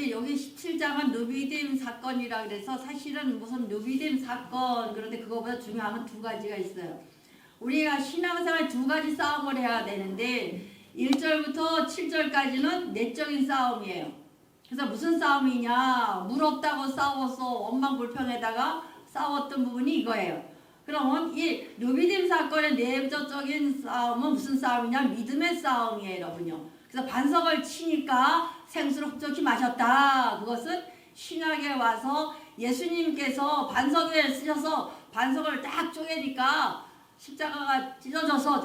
우리 여기 17장은 느비딤 사건이라 그래서 사실은 무슨 느비딤 사건, 그런데 그거보다 중요한 건 두 가지가 있어요. 우리가 신앙생활 두 가지 싸움을 해야 되는데 1절부터 7절까지는 내적인 싸움이에요. 그래서 무슨 싸움이냐, 물 없다고 싸워서 원망불평에다가 싸웠던 부분이 이거예요. 그러면 이 느비딤 사건의 내적인 싸움은 무슨 싸움이냐, 믿음의 싸움이에요, 여러분요. 그래서 반석을 치니까 생수를 흡족히 마셨다. 그것은 신약에 와서 예수님께서 반석에 쓰셔서 반석을 딱 쪼개니까 십자가가 찢어져서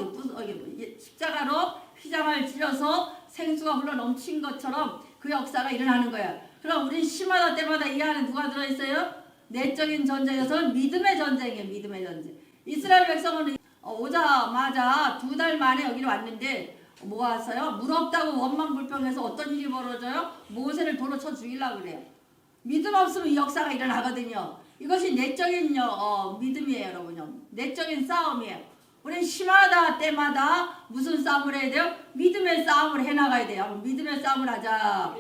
십자가로 휘장을 찢어서 생수가 흘러 넘친 것처럼 그 역사가 일어나는 거예요. 그럼 우리 시마다 때마다 이 안에 누가 들어있어요? 내적인 전쟁에서는 믿음의 전쟁이에요. 믿음의 전쟁. 이스라엘 백성은 오자마자 2달 만에 여기로 왔는데 뭐가 왔어요? 물 없다고 원망불평해서 어떤 일이 벌어져요? 모세를 돌로 쳐 죽이려고 그래요. 믿음 없으면 이 역사가 일어나거든요. 이것이 내적인 믿음이에요, 여러분요. 내적인 싸움이에요. 우리는 시마다 때마다 무슨 싸움을 해야 돼요? 믿음의 싸움을 해나가야 돼요. 믿음의 싸움을 하자.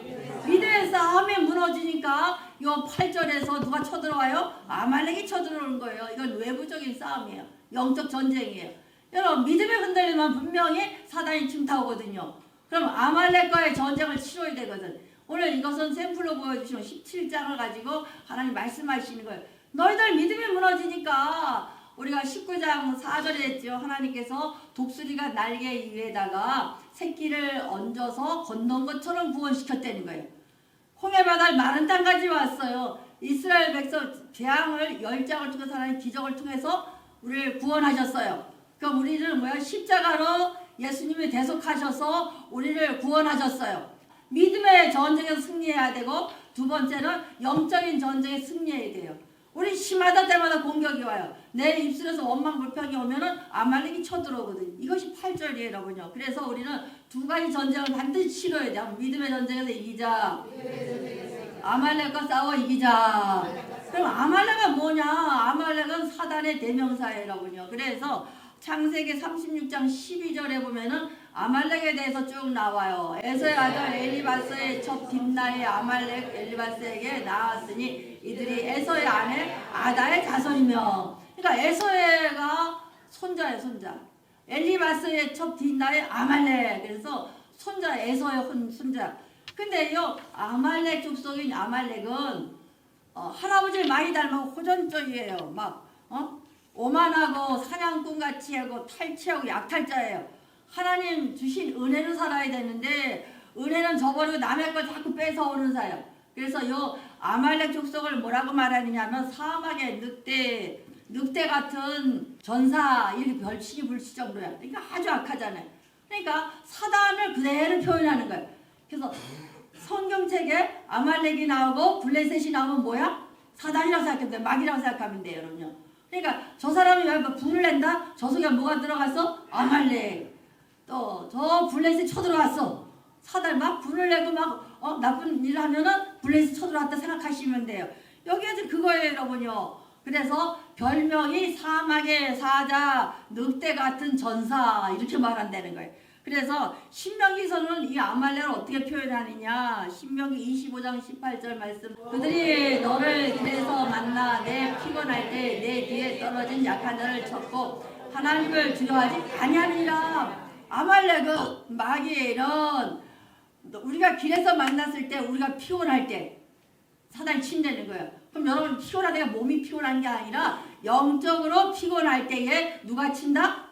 믿음의 싸움이 무너지니까 이 8절에서 누가 쳐들어와요? 아말렉이 쳐들어오는 거예요. 이건 외부적인 싸움이에요. 영적 전쟁이에요. 여러분, 믿음이 흔들리면 분명히 사단이 침타오거든요. 그럼 아말렉과의 전쟁을 치러야 되거든. 오늘 이것은 샘플로 보여주시면 17장을 가지고 하나님 말씀하시는 거예요. 너희들 믿음이 무너지니까 우리가 19장 4절에 했죠. 하나님께서 독수리가 날개 위에다가 새끼를 얹어서 건넌 것처럼 구원시켰다는 거예요. 홍해바다를 마른 땅까지 왔어요. 이스라엘 백성 재앙을 10장을 통해서 하나님 기적을 통해서 우리를 구원하셨어요. 그럼 우리는 뭐야? 십자가로 예수님이 대속하셔서 우리를 구원하셨어요. 믿음의 전쟁에서 승리해야 되고, 두 번째는 영적인 전쟁에 승리해야 돼요. 우리 시마다 때마다 공격이 와요. 내 입술에서 원망불평이 오면은 아말렉이 쳐들어오거든요. 이것이 8절이에요, 여러분요. 그래서 우리는 두 가지 전쟁을 반드시 치러야 돼요. 믿음의 전쟁에서 이기자. 아말렉과 싸워 이기자. 그럼 아말렉은 뭐냐? 아말렉은 사단의 대명사예요, 여러분요. 그래서 창세기 36장 12절에 보면은 아말렉에 대해서 쭉 나와요. 에서의 아들 엘리바스의 첩 딥나의 아말렉 엘리바스에게 나왔으니 이들이 에서의 아내 아다의 자손이며. 그러니까 에서가 손자예요, 손자. 엘리바스의 첩 딥나의 아말렉. 그래서 손자, 에서의 손자. 근데 이 아말렉 족속인 아말렉은 할아버지를 많이 닮은 호전적이에요. 막 오만하고 사냥꾼같이 하고 탈취하고 약탈자예요. 하나님 주신 은혜로 살아야 되는데 은혜는 저버리고 남의 걸 자꾸 뺏어오는 사람. 그래서 요 아말렉 족속을 뭐라고 말하느냐면 사막의 늑대 같은 전사, 이렇게 별칭이 불시정도야. 그러니까 아주 악하잖아요. 그러니까 사단을 그대로 표현하는 거예요. 그래서 성경책에 아말렉이 나오고 블레셋이 나오면 뭐야? 사단이라고 생각하면 돼요. 막이라고 생각하면 돼요, 여러분요. 그러니까 저 사람이 왜 불을 낸다? 저 속에 뭐가 들어갔어? 아말렉. 또 저 블레셋이 쳐들어왔어. 사단 막 불을 내고 막 나쁜 일을 하면은 블레셋이 쳐들어왔다 생각하시면 돼요. 여기에서 그거예요, 여러분요. 그래서 별명이 사막의 사자, 늑대 같은 전사, 이렇게 말한다는 거예요. 그래서 신명기서는 이 아말렉을 어떻게 표현하느냐. 신명기 25장 18절 말씀. 그들이 너를 길에서 만나 내 피곤할 때 내 뒤에 떨어진 약한 자를 쳤고 하나님을 두려워하지 아니하느니라. 아말렉은 마귀는 우리가 길에서 만났을 때, 우리가 피곤할 때 사단이 친다는 거예요. 그럼 여러분, 피곤하다가 몸이 피곤한 게 아니라 영적으로 피곤할 때에 누가 친다?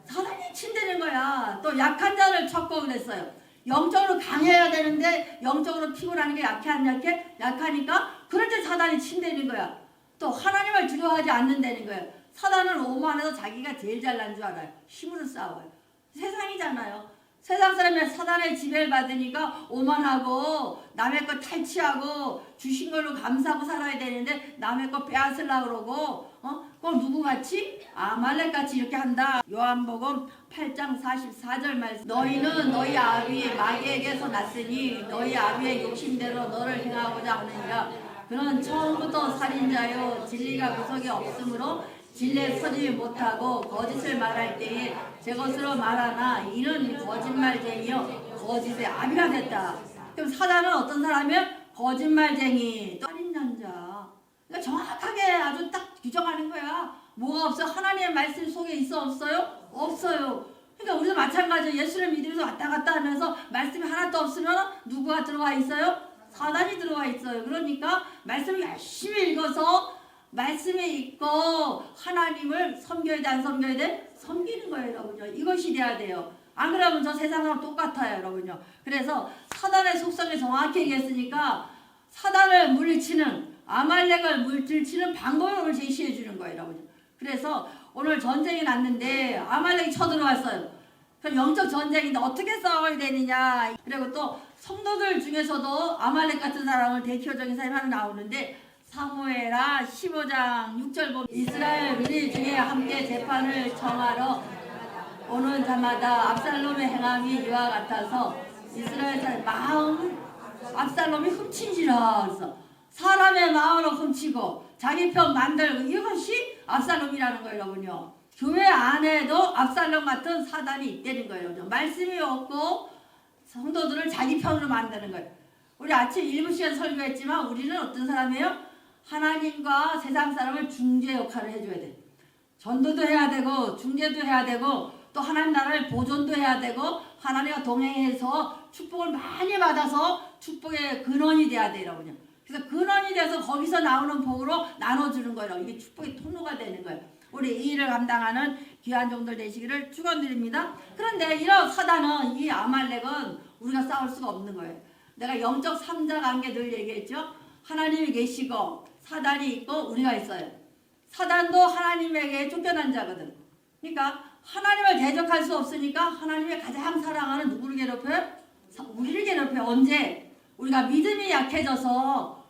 사단이 친다는 거야. 또 약한 자를 쳤고 그랬어요. 영적으로 강해야 되는데 영적으로 피곤하는 게 약하니까 그럴 때 사단이 친다는 거야. 또 하나님을 두려워하지 않는다는 거예요. 사단은 오만해서 자기가 제일 잘난 줄 알아요. 힘으로 싸워요. 세상이잖아요. 세상 사람이 사단의 지배를 받으니까 오만하고 남의 거 탈취하고 주신 걸로 감사하고 살아야 되는데 남의 거 빼앗으려고 그러고 그럼 누구같이? 아말렉같이 이렇게 한다. 요한복음 8장 44절 말씀. 너희는 너희 아비 마귀에게서 났으니 너희 아비의 욕심대로 너를 행하고자 하느니라. 그는 처음부터 살인자요 진리가 구석이 없으므로 진리에 서지 못하고 거짓을 말할 때에 제 것으로 말하나 이는 거짓말쟁이요 거짓의 아비가 됐다. 그럼 사단은 어떤 사람이에요? 거짓말쟁이, 또 살인자자. 그러니까 정확하게 아주 딱 규정하는 거야. 뭐가 없어? 하나님의 말씀 속에 있어 없어요? 없어요. 그러니까 우리도 마찬가지예요. 예수를 믿으면서 왔다 갔다 하면서 말씀이 하나도 없으면 누구가 들어와 있어요? 사단이 들어와 있어요. 그러니까 말씀을 열심히 읽어서 말씀에 있고 하나님을 섬겨야 돼, 안 섬겨야 돼? 섬기는 거예요, 여러분요. 이것이 돼야 돼요. 안 그러면 저 세상하고 똑같아요, 여러분요. 그래서 사단의 속성을 정확히 얘기했으니까 사단을 물리치는, 아말렉을 물리치는 방법을 오늘 제시해 주는 거예요, 여러분요. 그래서 오늘 전쟁이 났는데 아말렉이 쳐들어왔어요. 그럼 영적 전쟁인데 어떻게 싸워야 되느냐. 그리고 또 성도들 중에서도 아말렉 같은 사람을 대표적인 사람이 하나 나오는데 사무엘하 15장 6절 보면 이스라엘 무리 중에 함께 재판을 청하러 오는 자마다 압살롬의 행함이 이와 같아서 이스라엘 사람 마음 압살롬이 훔친지라. 그래서 사람의 마음으로 훔치고 자기 편 만들고 이것이 압살롬이라는 거예요, 여러분요. 교회 안에도 압살롬 같은 사단이 있다는 거예요, 여러분. 말씀이 없고 성도들을 자기 편으로 만드는 거예요. 우리 아침 7시간 설교했지만 우리는 어떤 사람이에요? 하나님과 세상 사람을 중재 역할을 해줘야 돼. 전도도 해야 되고 중재도 해야 되고 또 하나님 나라를 보존도 해야 되고 하나님과 동행해서 축복을 많이 받아서 축복의 근원이 돼야 돼요, 여러분요. 그래서 근원이 돼서 거기서 나오는 복으로 나눠주는 거예요. 이게 축복의 통로가 되는 거예요. 우리 이 일을 감당하는 귀한 종들 되시기를 축원드립니다. 그런데 이런 사단은, 이 아말렉은 우리가 싸울 수가 없는 거예요. 내가 영적 삼자 관계 늘 얘기했죠. 하나님이 계시고 사단이 있고 우리가 있어요. 사단도 하나님에게 쫓겨난 자거든. 그러니까 하나님을 대적할 수 없으니까 하나님의 가장 사랑하는 누구를 괴롭혀요? 우리를 괴롭혀요. 언제? 우리가 믿음이 약해져서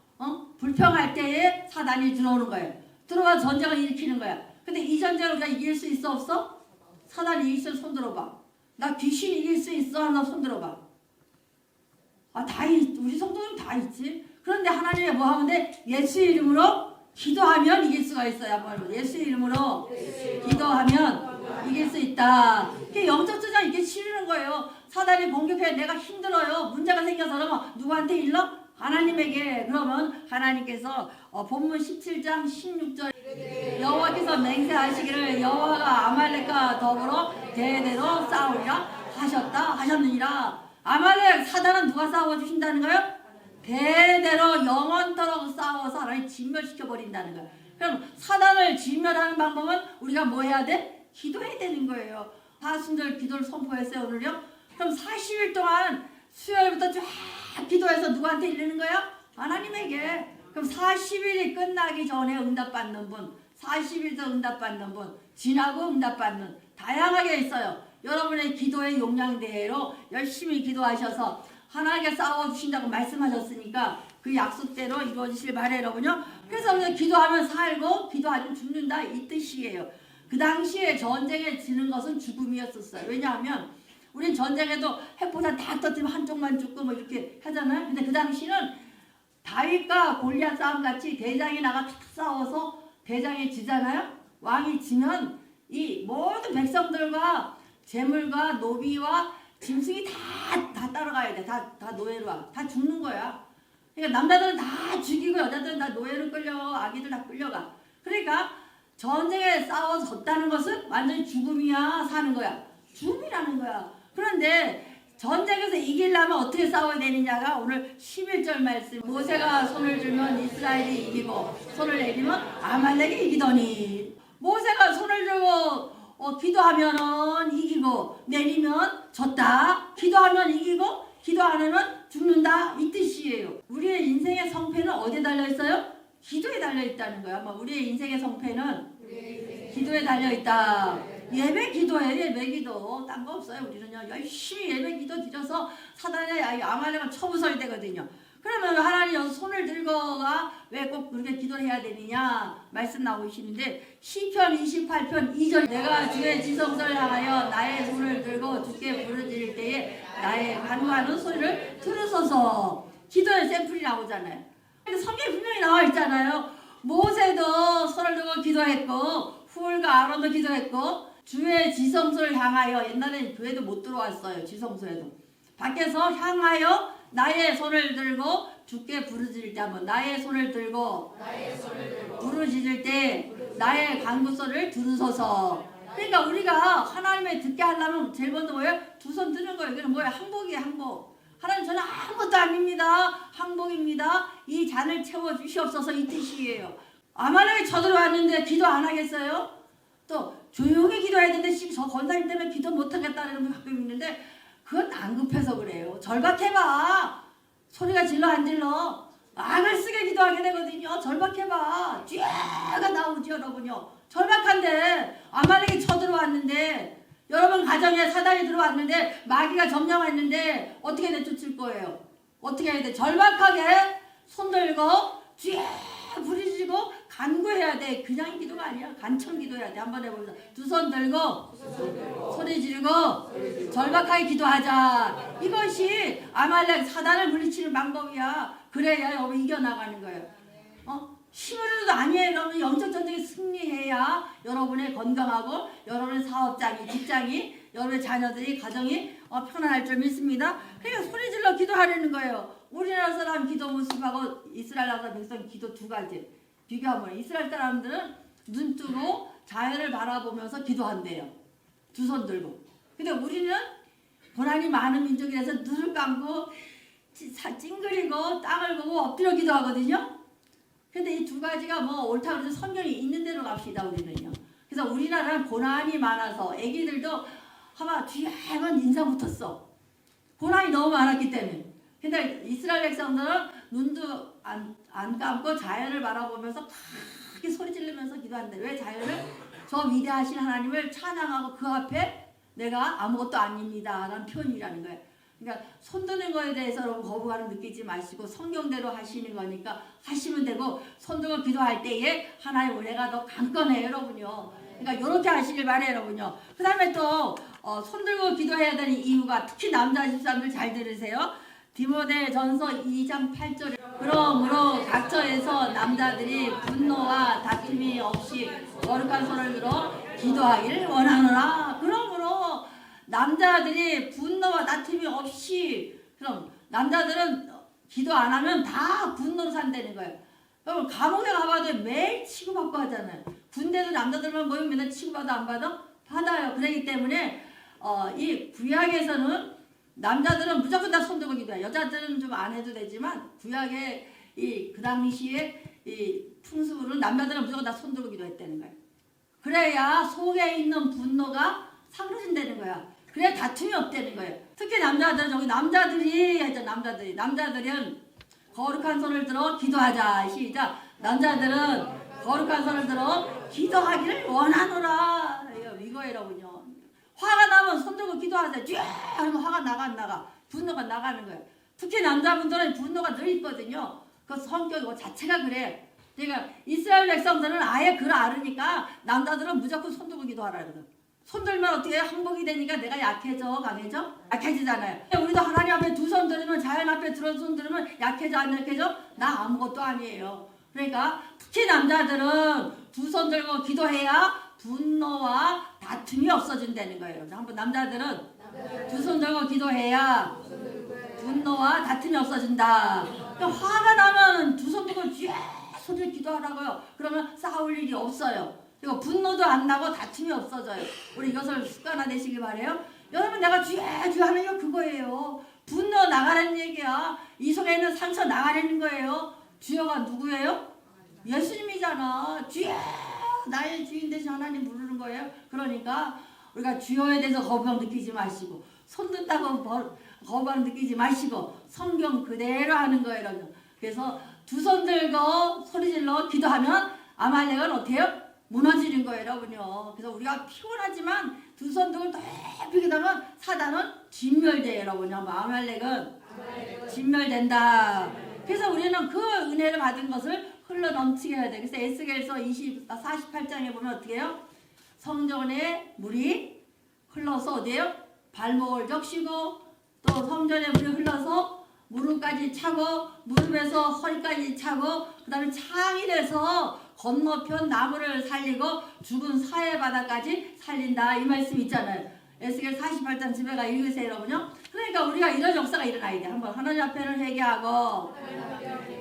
불평할 때에 사단이 들어오는 거예요. 들어와 전쟁을 일으키는 거야. 근데 이 전쟁을 우리가 이길 수 있어 없어? 사단이 이길 수 있어? 손 들어봐. 나 귀신 이길 수 있어? 하나 손 들어봐. 다 우리 성도는 다 있지. 그런데 하나님이 뭐 하면 돼? 예수 이름으로 기도하면 이길 수가 있어요. 한번 예수 이름으로 기도하면 이길 수 있다. 이게 영적 전쟁 이게 치르는 거예요. 사단이 공격해 내가 힘들어요. 문제가 생겨서 그러면 누구한테 일러? 하나님에게. 그러면 하나님께서 본문 17장 16절 여호와께서 맹세하시기를 여호와가 아말렉과 더불어 대대로 싸우리라 하셨느니라. 아말렉 사단은 누가 싸워주신다는 거예요? 대대로 영원토록 싸워서 하나님 진멸시켜 버린다는 거예요. 그럼 사단을 진멸하는 방법은 우리가 뭐 해야 돼? 기도해야 되는 거예요. 사순절 기도를 선포했어요, 오늘요. 그럼 40일 동안 수요일부터 쫙 기도해서 누구한테 이르는 거야? 하나님에게. 그럼 40일이 끝나기 전에 응답받는 분, 40일도 응답받는 분, 지나고 응답받는 다양하게 있어요. 여러분의 기도의 용량대로 열심히 기도하셔서 하나님께 싸워주신다고 말씀하셨으니까 그 약속대로 이루어지실 바래요, 여러분요. 그래서 우리가 기도하면 살고 기도하면 죽는다 이 뜻이에요. 그 당시에 전쟁에 지는 것은 죽음이었었어요. 왜냐하면 우린 전쟁에도 핵폭탄 다 터뜨리면 한쪽만 죽고 뭐 이렇게 하잖아요. 근데 그 당시는 다윗과 골리앗 싸움 같이 대장이 나가 탁 싸워서 대장이 지잖아요. 왕이 지면 이 모든 백성들과 재물과 노비와 짐승이 다 따라가야 돼. 다 노예로 와. 다 죽는 거야. 그러니까 남자들은 다 죽이고 여자들은 다 노예로 끌려, 아기들 다 끌려가. 그러니까 전쟁에 싸워서 졌다는 것은 완전히 죽음이야, 사는 거야. 죽음이라는 거야. 그런데 전쟁에서 이기려면 어떻게 싸워야 되느냐가 오늘 11절 말씀. 모세가 손을 들면 이스라엘이 이기고 손을 내리면 아말렉이 이기더니. 모세가 손을 들고 기도하면은 이기고 내리면 졌다. 기도하면 이기고 기도 안 하면 죽는다. 이 뜻이에요. 우리의 인생의 성패는 어디에 달려있어요? 기도에 달려있다는 거야. 우리의 인생의 성패는 기도에 달려있다. 예배 기도해. 예배 기도. 딴 거 없어요. 우리는요. 열심히 예배 기도 드려서 사단의 아말렉을 쳐부숴야 되거든요. 그러면 하나님 손을 들고가 왜 꼭 그렇게 기도를 해야 되느냐 말씀 나오시는데 시편 28편 2절 내가 주의 지성소를 향하여 나의 손을 들고 주께 부르짖을 때에 나의 간구하는 소리를 들으소서. 기도의 샘플이 나오잖아요. 근데 성경에 분명히 나와 있잖아요. 모세도 손을 들고 기도했고 훌과 아론도 기도했고 주의 지성소를 향하여. 옛날에 교회도 못 들어왔어요. 지성소에도 밖에서 향하여 나의 손을 들고 주께 부르짖을 때 한번 나의 손을 들고 부르짖을 때 나의 간구소리를 들으소서. 그러니까 우리가 하나님의 듣게 하려면 제일 먼저 뭐예요? 두 손 드는 거예요. 이거는 뭐예요? 항복이에요. 항복. 하나님 저는 아무것도 아닙니다. 항복입니다. 이 잔을 채워주시옵소서 이 뜻이에요. 아말렉이 쳐들어왔는데 기도 안 하겠어요? 또 조용히 기도해야 되는데 저 권사님 때문에 기도 못하겠다는 분 가끔 있는데 그건 안 급해서 그래요. 절박해봐. 소리가 질러 안 질러. 악을 쓰게 기도하게 되거든요. 절박해봐. 죄가 나오죠 여러분요. 절박한데 아말렉이 쳐들어왔는데 여러분 가정에 사단이 들어왔는데 마귀가 점령했는데 어떻게 내쫓을 거예요? 어떻게 해야 돼? 절박하게 손들고 죄 부르짖고 간구해야 돼. 그냥 기도가 아니야. 간청 기도해야 돼. 한번 해보자. 두 손 들고 소리 지르고 절박하게 기도하자. 이것이 아말렉 사단을 물리치는 방법이야. 그래야 여러분 이겨나가는 거예요. 힘으로도 아니에요. 여러분 영적 전쟁에 승리해야 여러분의 건강하고 여러분의 사업장이 직장이 여러분의 자녀들이 가정이 편안할 줄 믿습니다. 그러니까 소리 질러 기도하려는 거예요. 우리나라 사람 기도 모습하고 이스라엘 나라 백성 기도 두 가지 비교하면 이스라엘 사람들은 눈 뜨고 자연을 바라보면서 기도한대요. 두 손 들고. 근데 우리는 고난이 많은 민족이라서 눈을 감고 찡그리고 땅을 보고 엎드려 기도하거든요. 근데 이 두 가지가 뭐 옳다 그래서 성경이 있는 대로 갑시다 우리는요. 그래서 우리나라는 고난이 많아서 애기들도 아마 뒤에만 인상 붙었어. 고난이 너무 많았기 때문에. 근데 이스라엘 백성들은 눈도 안 감고 자연을 바라보면서 크게 소리 지르면서 기도한대. 왜 자연을? 저 위대하신 하나님을 찬양하고 그 앞에 내가 아무것도 아닙니다 라는 표현이라는 거예요. 그러니까 손드는 거에 대해서 여러분 거부감을 느끼지 마시고 성경대로 하시는 거니까 하시면 되고 손들고 기도할 때에 하나님 은혜가 더 강건해요 여러분요. 그러니까 이렇게 하시길 바래요 여러분요. 그 다음에 또 손들고 기도해야 되는 이유가 특히 남자 집사람들 잘 들으세요. 디모데전서 2장 8절에 그러므로 각처에서 남자들이 분노와 다툼이 없이 거룩한 손을 들어 기도하기를 원하노라. 그러므로 남자들이 분노와 다툼이 없이 그럼 남자들은 기도 안 하면 다 분노로 산다는 거예요. 여러분 감옥에 가봐도 매일 치고받고 하잖아요. 군대도 남자들만 모이면 맨날 치고받아 안 받아? 받아요. 그렇기 때문에 이 구약에서는 남자들은 무조건 다 손들고 기도해요. 여자들은 좀 안 해도 되지만 구약의 그 당시에 이 풍습으로는 남자들은 무조건 다 손들고 기도했다는 거예요. 그래야 속에 있는 분노가 사그러진다는 거야. 그래야 다툼이 없다는 거예요. 특히 남자들은 저기 남자들이 하죠. 남자들은 거룩한 손을 들어 기도하자. 시작. 남자들은 거룩한 손을 들어 기도하기를 원하노라. 이거예요군요. 화가 나면 손들고 기도하자. 쥐 하면 화가 나가. 분노가 나가는 거예요. 특히 남자분들은 분노가 늘 있거든요. 그 성격이고 자체가 그래. 그러니까 이스라엘 백성들은 아예 그걸 알으니까 남자들은 무조건 손들고 기도하라거든. 손들면 어떻게 해요? 항복이 되니까 내가 약해져 강해져? 약해지잖아요. 우리도 하나님 앞에 두 손 들으면 자연 앞에 두 손 들으면 약해져 안 약해져? 나 아무것도 아니에요. 그러니까 특히 남자들은 두 손 들고 기도해야 분노와 다툼이 없어진다는 거예요. 한번 남자들은 두 손 들고 기도해야 분노와 다툼이 없어진다. 그러니까 화가 나면 두 손 들고 소리 기도하라고요. 그러면 싸울 일이 없어요. 그리고 분노도 안 나고 다툼이 없어져요. 우리 이것을 습관화되시길 바래요. 여러분 내가 쥐 하면요 그거예요. 분노 나가라는 얘기야. 이 속에 있는 상처 나가라는 거예요. 주여가 누구예요? 예수님이잖아. 주여 나의 주인 되신 하나님 부르는 거예요. 그러니까 우리가 주여에 대해서 거부감 느끼지 마시고 손든다고 거부감 느끼지 마시고 성경 그대로 하는 거예요. 여러분. 그래서 두 손 들고 소리질러 기도하면 아말렉은 어때요? 무너지는 거예요 여러분요. 그래서 우리가 피곤하지만 두 손 들고 높이 기도하면 사단은 진멸돼요 여러분요. 아말렉은 진멸된다. 그래서 우리는 그 은혜를 받은 것을 흘러 넘치게 해야 돼요. 그래서 에스겔서 48장에 보면 어떻게 해요? 성전에 물이 흘러서 어디에요? 발목을 적시고 또 성전에 물이 흘러서 무릎까지 차고 무릎에서 허리까지 차고 그 다음에 창이 돼서 건너편 나무를 살리고 죽은 사해 바다까지 살린다 이 말씀 있잖아요. 에스겔 48장 집에가 읽으세요, 여러분요. 그러니까 우리가 이런 역사가 일어나야 돼. 한번 하나님 앞에는 회개하고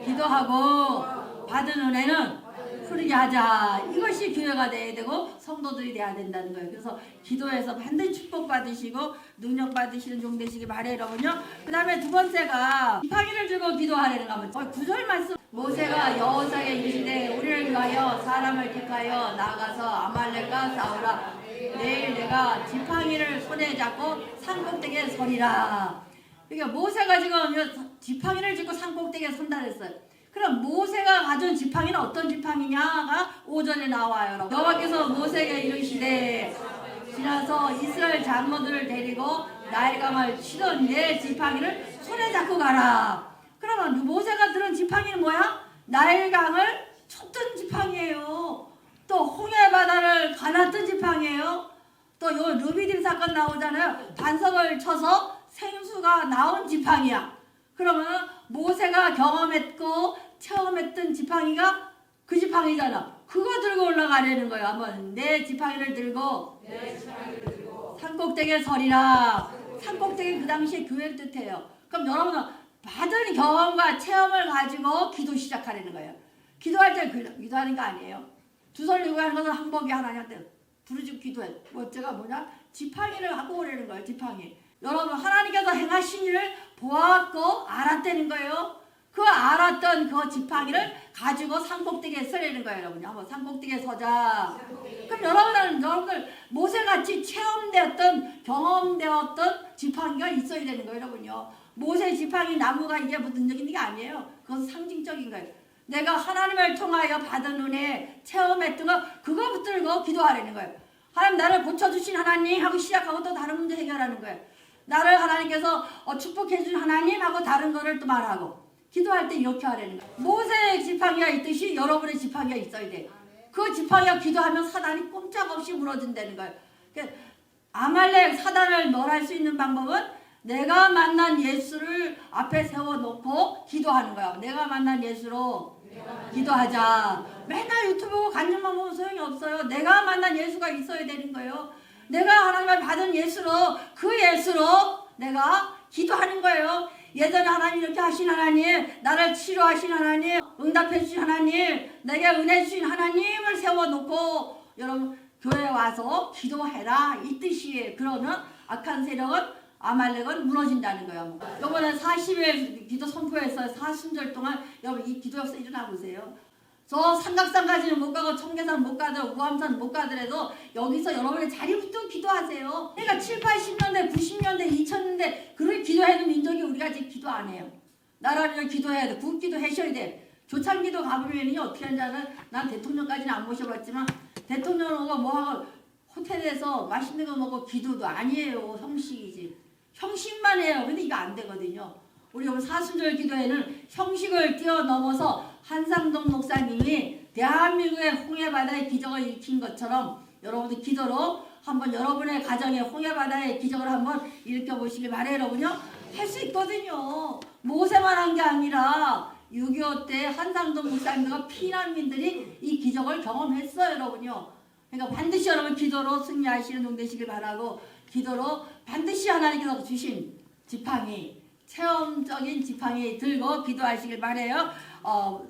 기도하고 받은 은혜는 풀리게 하자. 이것이 교회가 돼야 되고 성도들이 돼야 된다는 거예요. 그래서 기도해서 반드시 축복 받으시고 능력 받으시는 종 되시기 바래요, 여러분요. 그 다음에 두 번째가 지팡이를 들고 기도하라는 거면 구절 말씀. 모세가 여호사에게 이르시되 우리를 위하여 사람을 택하여 나가서 아말렉과 싸우라. 내일 내가 지팡이를 손에 잡고 산꼭대기에 서리라. 그러니까 모세가 지금 지팡이를 짚고 산꼭대기에 선다 그랬어요. 그럼 모세가 가진 지팡이는 어떤 지팡이냐가 5절에 나와요. 여호와께서 모세에게 이르시되 지나서 이스라엘 장로들을 데리고 나일강을 치던 내 지팡이를 손에 잡고 가라. 그러면 모세가 들은 지팡이는 뭐야? 나일강을 쳤던 지팡이에요. 또 홍해바다를 가놨던 지팡이에요. 또 요 르비딤 사건 나오잖아요. 반석을 쳐서 생수가 나온 지팡이야. 그러면 모세가 경험했고 체험했던 지팡이가 그 지팡이잖아. 그거 들고 올라가려는 거예요. 한번 내 지팡이를 들고 산꼭대기에 서리라. 산꼭대기 그 당시에 교회를 뜻해요. 그럼 여러분은 받은 경험과 체험을 가지고 기도 시작하려는 거예요. 기도할 때 기도하는 거 아니에요. 두 손 들고 하는 것은 항복이 하나님한테 부르짖고 기도해. 뭐째가 뭐냐? 지팡이를 갖고 오려는 거예요. 지팡이. 여러분 하나님께서 행하신 일을 보았고 알았다는 거예요. 그 알았던 그 지팡이를 가지고 산꼭대기에 서려는 거예요. 여러분 한번 산꼭대기에 서자. 그럼 여러분들 모세같이 체험되었던 경험되었던 지팡이가 있어야 되는 거예요. 여러분요. 모세 지팡이 나무가 이게 뭐 능력 있는 게 아니에요. 그건 상징적인 거예요. 내가 하나님을 통하여 받은 은혜 체험했던 거 그거 붙들고 기도하라는 거예요. 하나님 나를 고쳐주신 하나님 하고 시작하고 또 다른 문제 해결하는 거예요. 나를 하나님께서 축복해준 하나님 하고 다른 거를 또 말하고 기도할 때 이렇게 하라는 거예요. 모세의 지팡이가 있듯이 여러분의 지팡이가 있어야 돼. 그 지팡이가 기도하면 사단이 꼼짝없이 무너진다는 거예요. 아말렉 사단을 멸할 수 있는 방법은 내가 만난 예수를 앞에 세워놓고 기도하는 거야. 내가 만난 예수로 기도하자. 맨날 유튜브 보고 간증만 보면 소용이 없어요. 내가 만난 예수가 있어야 되는 거예요. 내가 하나님을 받은 예수로 그 예수로 내가 기도하는 거예요. 예전에 하나님 이렇게 하신 하나님, 나를 치료하신 하나님, 응답해 주신 하나님, 내게 은혜 주신 하나님을 세워놓고 여러분 교회에 와서 기도해라 이 뜻이에요. 그러면 악한 세력은 아말렉은 무너진다는 거예요. 이번에 40일 기도 선포했어요. 40절 동안 여러분 이 기도 역사 일어나 보세요. 저 삼각산까지는 못 가고 청계산 못 가더라도 우암산 못 가더라도 여기서 여러분의 자리부터 기도하세요. 그러니까 7, 80년대, 90년대, 2000년대 그런 기도해도 민족이 우리가 지금 기도 안 해요. 나라를 기도해야 돼. 국기도 하셔야 돼. 조창기도 가보면 어떻게 하는지는 난 대통령까지는 안 모셔봤지만 대통령 오고 뭐하고 호텔에서 맛있는 거 먹고 기도도 아니에요. 형식이지. 형식만 해요. 근데 이거 안 되거든요. 우리 오늘 사순절 기도회는 형식을 뛰어넘어서 한상동 목사님이 대한민국의 홍해바다의 기적을 일으킨 것처럼 여러분들 기도로 한번 여러분의 가정의 홍해바다의 기적을 한번 일으켜보시길 바래요. 여러분요. 할 수 있거든요. 모세만 한 게 아니라 6.25 때 한상동 목사님과 피난민들이 이 기적을 경험했어요. 여러분요. 그러니까 반드시 여러분 기도로 승리하시는 종 되시길 바라고 기도로 반드시 하나님께서 주신 지팡이 체험적인 지팡이 들고 기도하시길 바래요.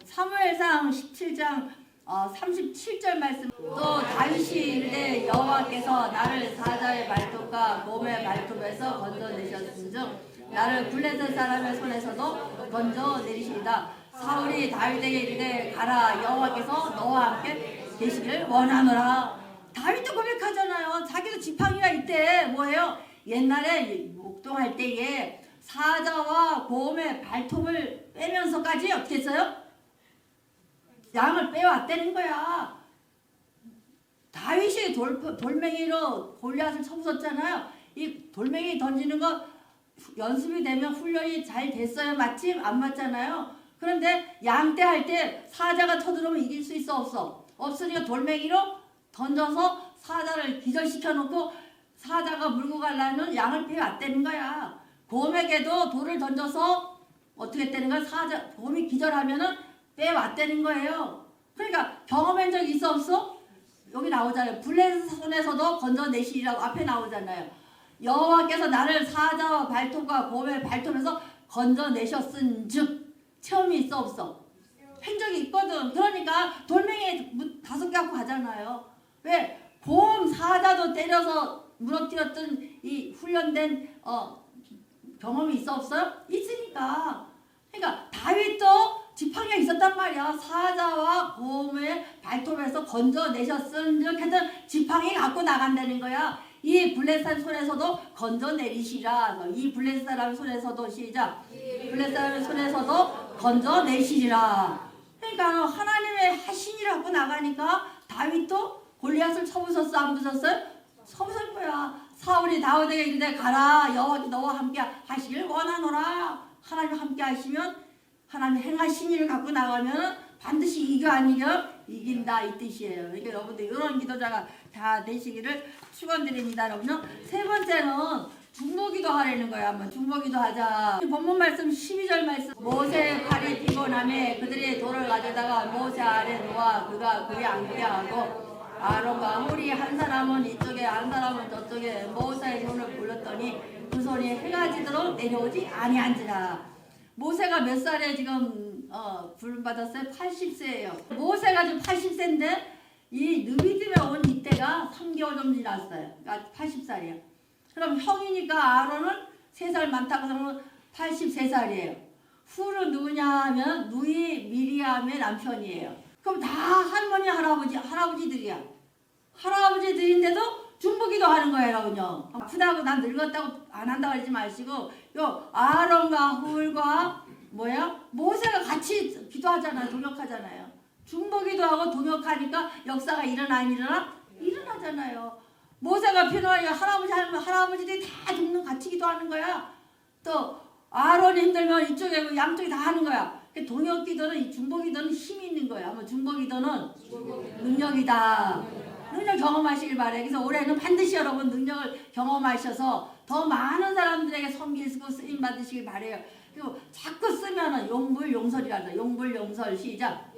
사무엘상 17장 37절 말씀 또 다윗이 이르되 여호와께서 나를 사자의 발톱과 곰의 발톱에서 건져내셨은즉 나를 블레셋 사람의 손에서도 건져내리시리다. 사울이 다윗에게 이르되 가라 여호와께서 너와 함께 계시기를 원하노라. 다윗도 고백하잖아요. 자기도 지팡이가 있대. 뭐예요? 옛날에 목동할 때에 사자와 곰의 발톱을 빼면서까지 어떻게 했어요? 양을 빼왔다는 거야. 다윗이 돌멩이로 골리앗을 쳐부쉈잖아요. 이 돌멩이 던지는 거 연습이 되면 훈련이 잘 됐어요. 맞지? 안 맞잖아요. 그런데 양떼 할 때 사자가 쳐들어오면 이길 수 있어? 없어? 없으니까 돌멩이로 던져서 사자를 기절시켜 놓고 사자가 물고 가려면 양을 빼왔다는 거야. 곰에게도 돌을 던져서 어떻게 했다는 거야? 곰이 기절하면은 빼왔다는 거예요. 그러니까 경험한 적 있어 없어? 여기 나오잖아요. 블레셋 손에서도 건져내시리라고 앞에 나오잖아요. 여호와께서 나를 사자와 발톱과 곰의 발톱에서 건져내셨은즉 체험이 있어 없어? 한 적이 있거든. 그러니까 돌멩이 5개 갖고 가잖아요. 왜? 곰 사자도 때려서 무너뜨렸던 이 훈련된 경험이 있어 없어요? 있으니까. 그러니까 다윗도 지팡이가 있었단 말이야. 사자와 곰의 발톱에서 건져내셨은즉 했던 지팡이 갖고 나간다는 거야. 이 블레셋 손에서도 건져내리시라. 이 블레셋 사람 손에서도 시작. 블레셋 사람의 손에서도 건져내시리라. 그러니까 하나님의 하신 일을 갖고 나가니까 다윗도 골리앗을 쳐부쉈어 안 부쉈어요? 쳐부쉈 거야. 사울이 다윗에게 이르되 가라 여호와께서 너와 함께 하시길 원하노라. 하나님 함께 하시면 하나님 행하신 일을 갖고 나가면 반드시 이겨 안 이겨? 이긴다 이 뜻이에요. 그러니까 여러분들 이런 기도자가 다 되시기를 축원드립니다. 여러분요. 세 번째는 중보기도 하라는 거야. 한번 중보기도 하자. 본문 말씀 12절 말씀. 모세 팔이 피곤함에 그들이 돌을 가져다가 모세 아래 놓아 그가 그에 앉게 하고 아론과 홀이 한 사람은 이쪽에 한 사람은 저쪽에 모세의 손을 불렀더니 그 손이 해가 지도록 내려오지 아니한지라. 모세가 몇 살에 지금 부름받았어요? 80세예요. 모세가 지금 80세인데 이 느비딤에 온 이때가 3개월 정도 지났어요. 그러니까 80살이에요. 그럼 형이니까 아론은 3살 많다고 하면 83살이에요. 훌은 누구냐 하면 누이 미리암의 남편이에요. 그럼 다 할머니 할아버지들이야. 할아버지들인데도 중보기도 하는 거예요, 여러분요. 아프다고 난 늙었다고 안 한다고 하지 마시고 요 아론과 훌과 모세가 같이 기도하잖아요. 동역하잖아요. 중보기도 하고 동역하니까 역사가 일어나 안 일어나? 일어나잖아요. 모세가 필요하니까 할아버지들이 다 죽는 같이 기도하는 거야. 또 아론이 힘들면 이쪽에 양쪽이 다 하는 거야. 동역기도는 이 중보기도는 힘이 있는 거야. 아마 중보기도는 능력이다. 능력 경험하시길 바래요. 그래서 올해는 반드시 여러분 능력을 경험하셔서 더 많은 사람들에게 섬기시고 쓰임 받으시길 바래요. 그리고 자꾸 쓰면은 용불용설이란다. 용불용설 시작.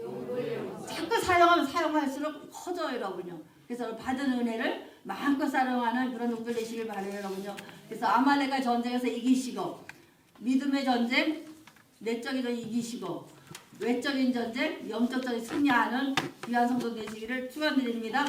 자꾸 사용하면 사용할수록 커져요, 여러분요. 그래서 받은 은혜를 마음껏 사용하는 그런 용들 되시길 바래요, 여러분요. 그래서 아말렉과 전쟁에서 이기시고 믿음의 전쟁 내적인 이기시고 외적인 전쟁 영적인 승리하는 귀한 성도 되시기를 축원드립니다.